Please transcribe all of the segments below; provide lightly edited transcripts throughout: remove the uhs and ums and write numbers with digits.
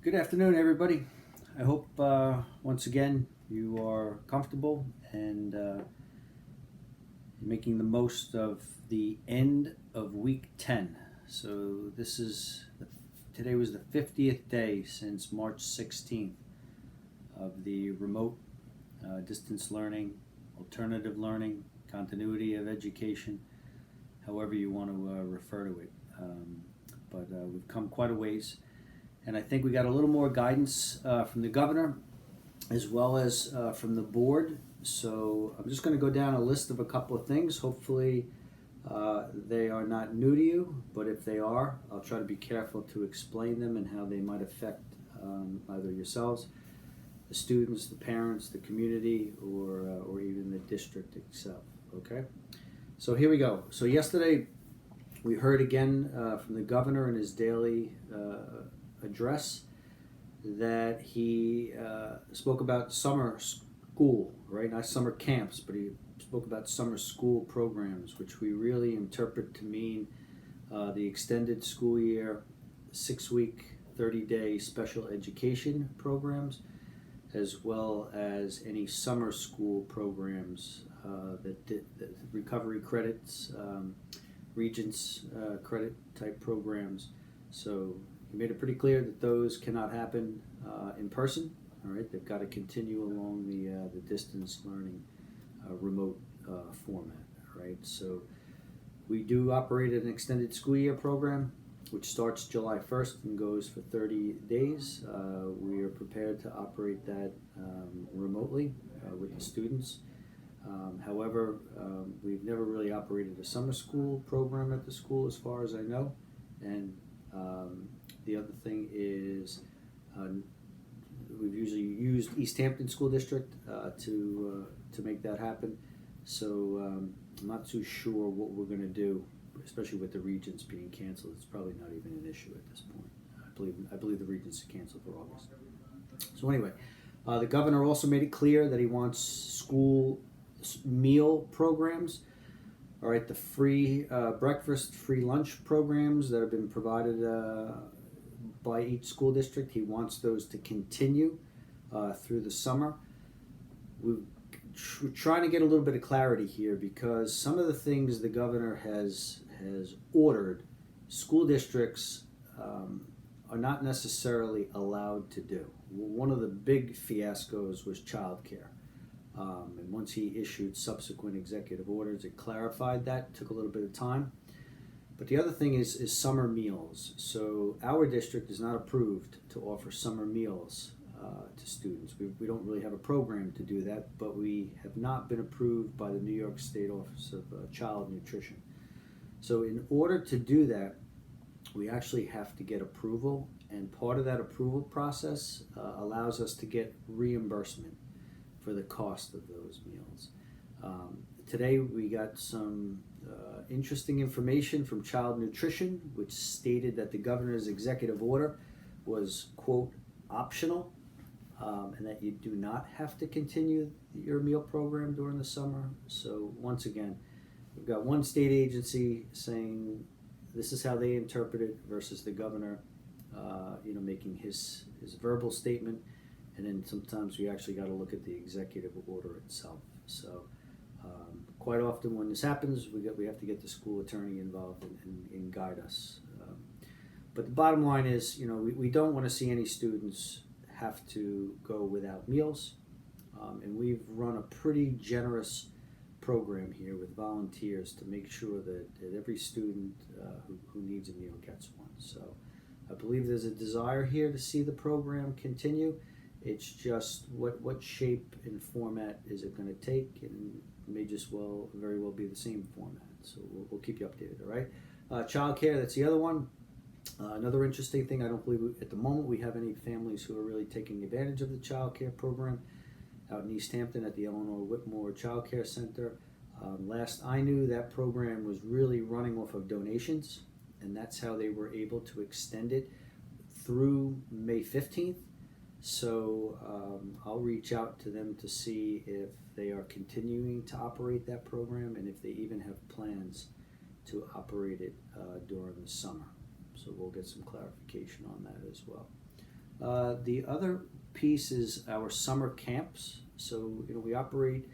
Good afternoon, everybody. I hope once again you are comfortable and making the most of the end of week 10. So today was the 50th day since March 16th of the remote distance learning, alternative learning, continuity of education, however you want to refer to it. But we've come quite a ways. And I think we got a little more guidance from the governor as well as from the board. So I'm just going to go down a list of a couple of things. Hopefully they are not new to you, but if they are, I'll try to be careful to explain them and how they might affect either yourselves, the students, the parents, the community, or even the district itself. Okay? So here we go. So yesterday we heard again from the governor in his daily address that he spoke about summer school, right? Not summer camps, but he spoke about summer school programs, which we really interpret to mean the extended school year, 6-week, 30-day special education programs, as well as any summer school programs that recovery credits, Regents credit type programs. So he made it pretty clear that those cannot happen in person. All right, they've got to continue along the distance learning remote format. All right, so we do operate an extended school year program, which starts July 1st and goes for 30 days. We are prepared to operate that remotely with the students. However, we've never really operated a summer school program at the school as far as I know. And the other thing is we've usually used East Hampton School District to make that happen. So I'm not too sure what we're going to do, especially with the Regents being canceled. It's probably not even an issue at this point. I believe the Regents are canceled for August. So anyway, the governor also made it clear that he wants school meal programs. All right, the free breakfast, free lunch programs that have been provided by each school district, he wants those to continue through the summer. We're trying to get a little bit of clarity here because some of the things the governor has ordered, school districts are not necessarily allowed to do. One of the big fiascos was childcare. And once he issued subsequent executive orders, it clarified that. Took a little bit of time. But the other thing is summer meals. So our district is not approved to offer summer meals to students. We don't really have a program to do that, but we have not been approved by the New York State Office of Child Nutrition. So in order to do that, we actually have to get approval, and part of that approval process allows us to get reimbursement for the cost of those meals. Today we got some interesting information from Child Nutrition, which stated that the governor's executive order was, quote, optional, and that you do not have to continue your meal program during the summer. So once again, we've got one state agency saying this is how they interpret it versus the governor making his verbal statement. And then sometimes we actually got to look at the executive order itself. So quite often when this happens, we have to get the school attorney involved and guide us. But the bottom line is, we don't want to see any students have to go without meals. And we've run a pretty generous program here with volunteers to make sure that every student who needs a meal gets one. So I believe there's a desire here to see the program continue. It's just what shape and format is it going to take, and it may very well be the same format. So we'll keep you updated, all right? Childcare, that's the other one. Another interesting thing, I don't believe at the moment we have any families who are really taking advantage of the childcare program out in East Hampton at the Eleanor Whitmore Child Care Center. Last I knew, that program was really running off of donations, and that's how they were able to extend it through May 15th. So I'll reach out to them to see if they are continuing to operate that program and if they even have plans to operate it during the summer. So we'll get some clarification on that as well. The other piece is our summer camps. So, we operate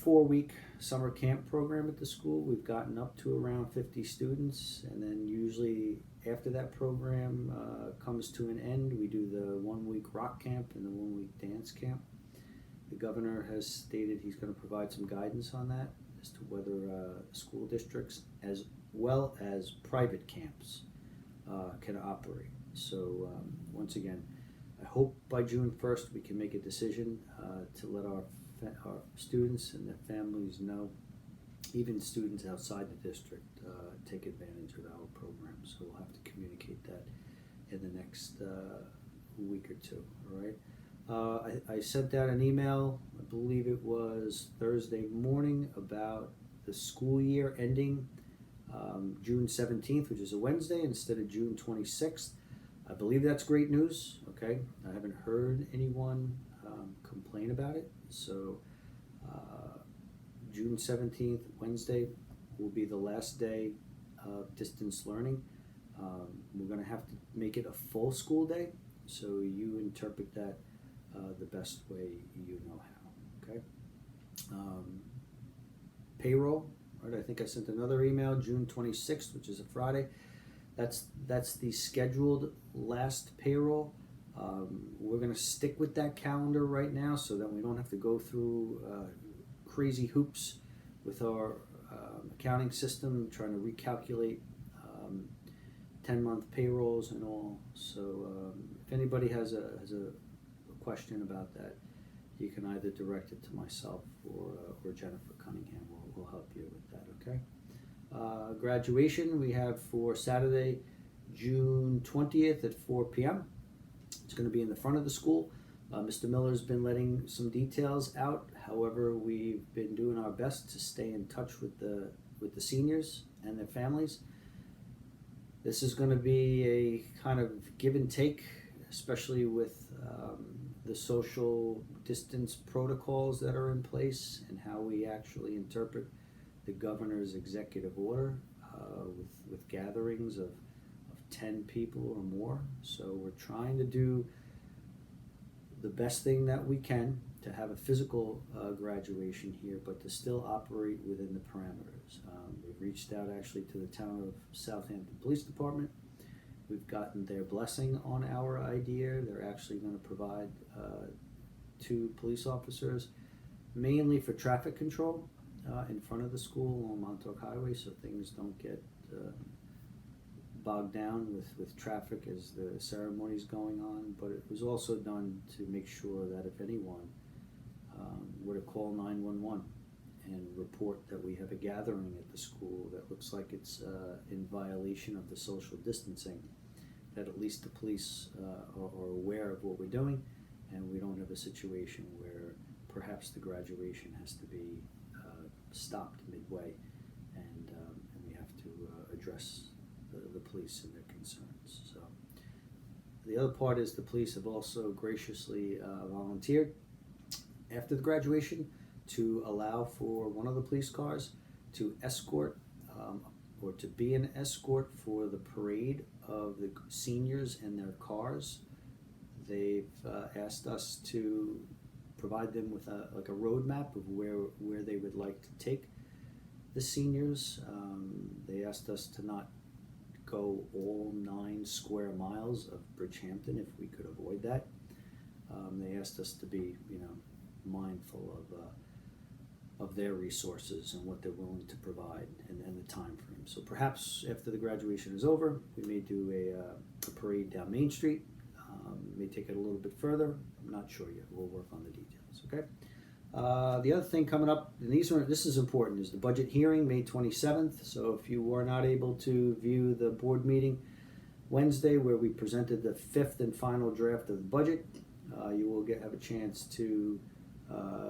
4-week summer camp program at the school. We've gotten up to around 50 students, and then usually after that program comes to an end, we do the 1-week rock camp and the 1-week dance camp. The governor has stated he's going to provide some guidance on that as to whether school districts as well as private camps can operate. So once again, I hope by June 1st we can make a decision to let our students and their families know, even students outside the district, take advantage of our program. So we'll have to communicate that in the next week or two, all right? I sent out an email, I believe it was Thursday morning, about the school year ending June 17th, which is a Wednesday, instead of June 26th. I believe that's great news, okay? I haven't heard anyone complain about it. So June 17th, Wednesday, will be the last day of distance learning. We're going to have to make it a full school day, so you interpret that the best way you know how, okay? Payroll, right? I think I sent another email, June 26th, which is a Friday. That's the scheduled last payroll. We're going to stick with that calendar right now so that we don't have to go through crazy hoops with our accounting system, trying to recalculate 10-month payrolls and all. So if anybody has a question about that, you can either direct it to myself or Jennifer Cunningham. We'll help you with that, okay? Graduation we have for Saturday, June 20th at 4 p.m. It's going to be in the front of the school. Mr. Miller's been letting some details out. However, we've been doing our best to stay in touch with the seniors and their families. This is going to be a kind of give and take, especially with the social distance protocols that are in place and how we actually interpret the governor's executive order with gatherings of 10 people or more. So we're trying to do the best thing that we can to have a physical graduation here, but to still operate within the parameters. We've reached out actually to the town of Southampton Police Department. We've gotten their blessing on our idea. They're actually going to provide 2 police officers, mainly for traffic control in front of the school on Montauk Highway, so things don't get bogged down with traffic as the ceremony is going on. But it was also done to make sure that if anyone were to call 911 and report that we have a gathering at the school that looks like it's in violation of the social distancing, that at least the police are aware of what we're doing, and we don't have a situation where perhaps the graduation has to be stopped midway, and we have to address the police and their concerns. So the other part is the police have also graciously volunteered after the graduation to allow for one of the police cars to escort or to be an escort for the parade of the seniors and their cars. They've asked us to provide them with a roadmap of where they would like to take the seniors. They asked us to not go all 9 square miles of Bridgehampton if we could avoid that. They asked us to be, mindful of their resources and what they're willing to provide and the time frame. So perhaps after the graduation is over, we may do a parade down Main Street. May take it a little bit further. I'm not sure yet. We'll work on the details, okay? The other thing coming up, and this is important, is the budget hearing, May 27th. So if you were not able to view the board meeting Wednesday, where we presented the 5th and final draft of the budget, you will have a chance to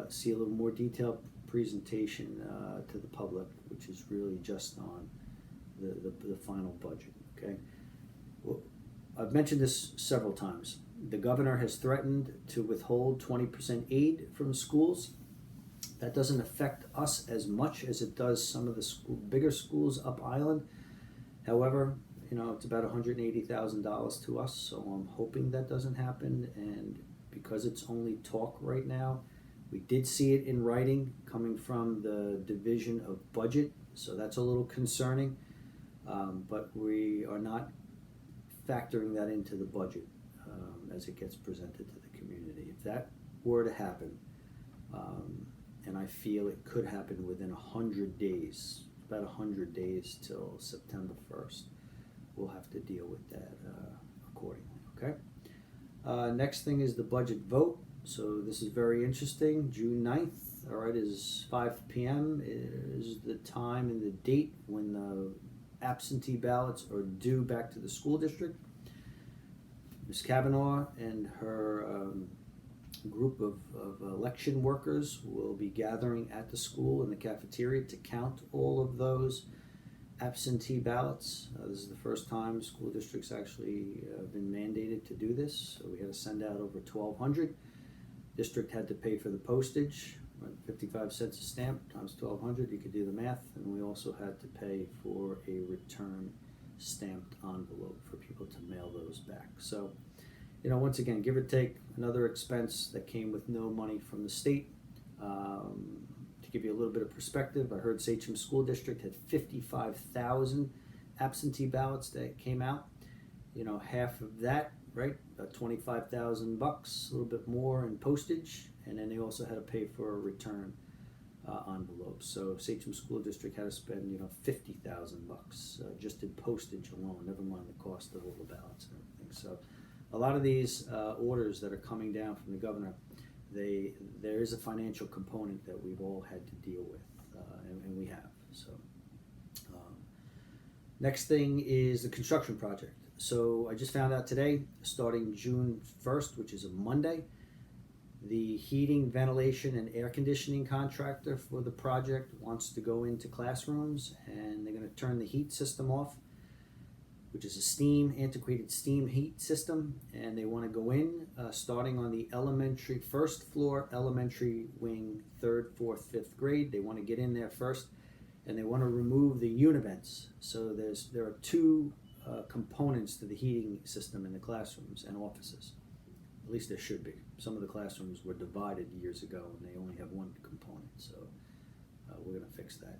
see a little more detailed presentation to the public, which is really just on the final budget, okay? Well, I've mentioned this several times. The governor has threatened to withhold 20% aid from schools. That doesn't affect us as much as it does some of the bigger schools up island. However, it's about $180,000 to us, so I'm hoping that doesn't happen. And because it's only talk right now, we did see it in writing coming from the Division of Budget, so that's a little concerning. But we are not factoring that into the budget as it gets presented to the community. If that were to happen, and I feel it could happen within 100 days, about 100 days till September 1st, we'll have to deal with that accordingly, okay? Next thing is the budget vote. So this is very interesting. June 9th, all right, is 5 p.m. is the time and the date when the absentee ballots are due back to the school district. Ms. Kavanaugh and her group of election workers will be gathering at the school in the cafeteria to count all of those absentee ballots. This is the first time school districts actually been mandated to do this, so we had to send out over 1,200. District had to pay for the postage, 55 cents a stamp times 1,200, you could do the math, and we also had to pay for a return stamped envelope for people to mail those back. So, once again, give or take, another expense that came with no money from the state. To give you a little bit of perspective, I heard Sachem School District had 55,000 absentee ballots that came out. Half of that, right, about $25,000, a little bit more in postage, and then they also had to pay for a return envelope. So Sachem School District had to spend, $50,000 just in postage alone, never mind the cost of all the ballots and everything. So a lot of these orders that are coming down from the governor, there is a financial component that we've all had to deal with, and we have. So next thing is the construction project. So I just found out today, starting June 1st, which is a Monday, the heating, ventilation, and air conditioning contractor for the project wants to go into classrooms, and they're going to turn the heat system off, which is a antiquated steam heat system, and they want to go in starting on the first floor elementary wing, 3rd, 4th, 5th grade. They want to get in there first, and they want to remove the univents. So there are two components to the heating system in the classrooms and offices. At least there should be. Some of the classrooms were divided years ago, and they only have one component, so we're going to fix that.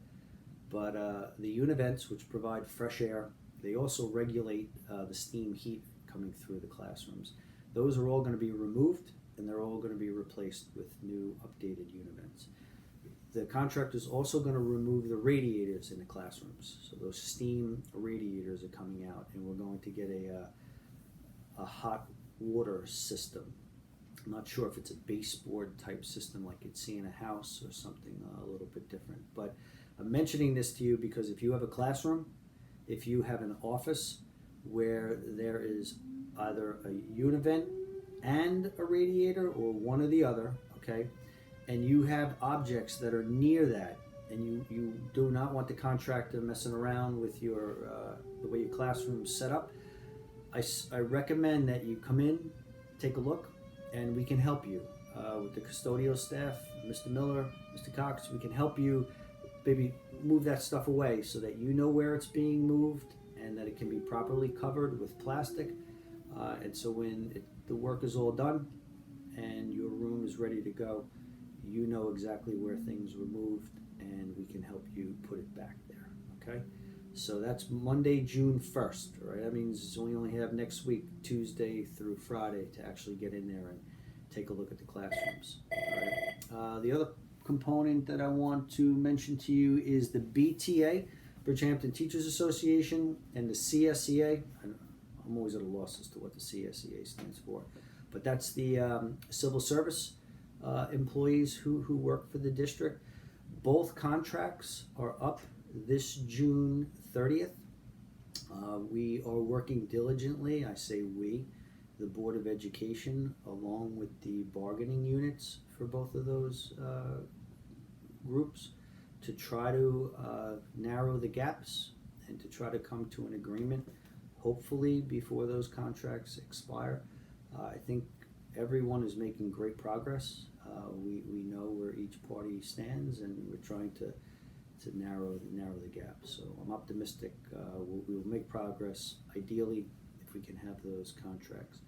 But the univents, which provide fresh air, they also regulate the steam heat coming through the classrooms. Those are all going to be removed, and they're all going to be replaced with new updated univents. The contractor is also going to remove the radiators in the classrooms. So those steam radiators are coming out, and we're going to get a hot water system. I'm not sure if it's a baseboard type system like you'd see in a house or something a little bit different. But I'm mentioning this to you because if you have a classroom, if you have an office where there is either a univent and a radiator or one or the other, okay, and you have objects that are near that, and you do not want the contractor messing around with your the way your classroom's set up, I recommend that you come in, take a look, and we can help you with the custodial staff, Mr. Miller, Mr. Cox. We can help you maybe move that stuff away so that you know where it's being moved and that it can be properly covered with plastic. And so when the work is all done and your room is ready to go, you know exactly where things were moved, and we can help you put it back there, okay? So that's Monday, June 1st, right? That means we only have next week, Tuesday through Friday, to actually get in there and take a look at the classrooms, all right? The other component that I want to mention to you is the BTA, Bridgehampton Teachers Association, and the CSEA. I'm always at a loss as to what the CSEA stands for, but that's the civil service employees who work for the district. Both contracts are up this June 30th. We are working diligently, I say we, the Board of Education, along with the bargaining units for both of those groups, to try to narrow the gaps and to try to come to an agreement, hopefully before those contracts expire. I think everyone is making great progress. We know where each party stands, and we're trying to narrow the gap. So I'm optimistic we will make progress. Ideally, if we can have those contracts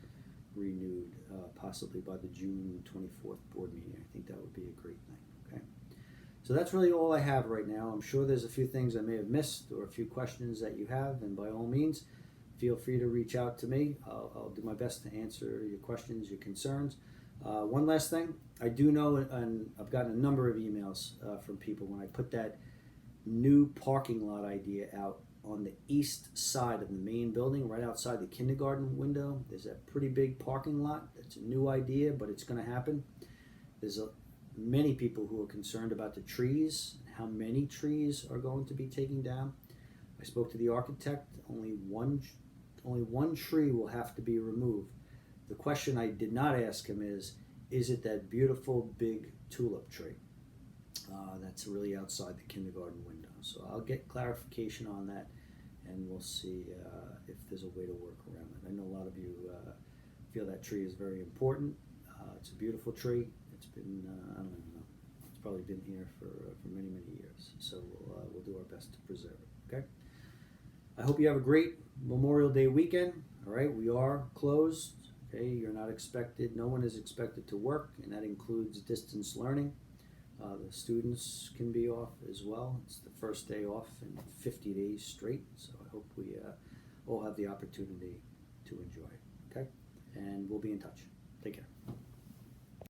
renewed, possibly by the June 24th board meeting, I think that would be a great thing. Okay. So that's really all I have right now. I'm sure there's a few things I may have missed or a few questions that you have, and by all means, feel free to reach out to me. I'll do my best to answer your questions, your concerns. One last thing, I do know, and I've gotten a number of emails from people when I put that new parking lot idea out on the east side of the main building, right outside the kindergarten window. There's a pretty big parking lot. That's a new idea, but it's going to happen. There's many people who are concerned about the trees, how many trees are going to be taken down. I spoke to the architect. Only one tree will have to be removed. The question I did not ask him is it that beautiful big tulip tree that's really outside the kindergarten window? So I'll get clarification on that, and we'll see if there's a way to work around it. I know a lot of you feel that tree is very important. It's a beautiful tree. It's been, I don't even know, it's probably been here for many, many years. So we'll do our best to preserve it, okay? I hope you have a great Memorial Day weekend. All right, we are closed. Okay, you're not expected, no one is expected to work, and that includes distance learning. The students can be off as well. It's the first day off in 50 days straight, so I hope we all have the opportunity to enjoy. Okay, and we'll be in touch. Take care.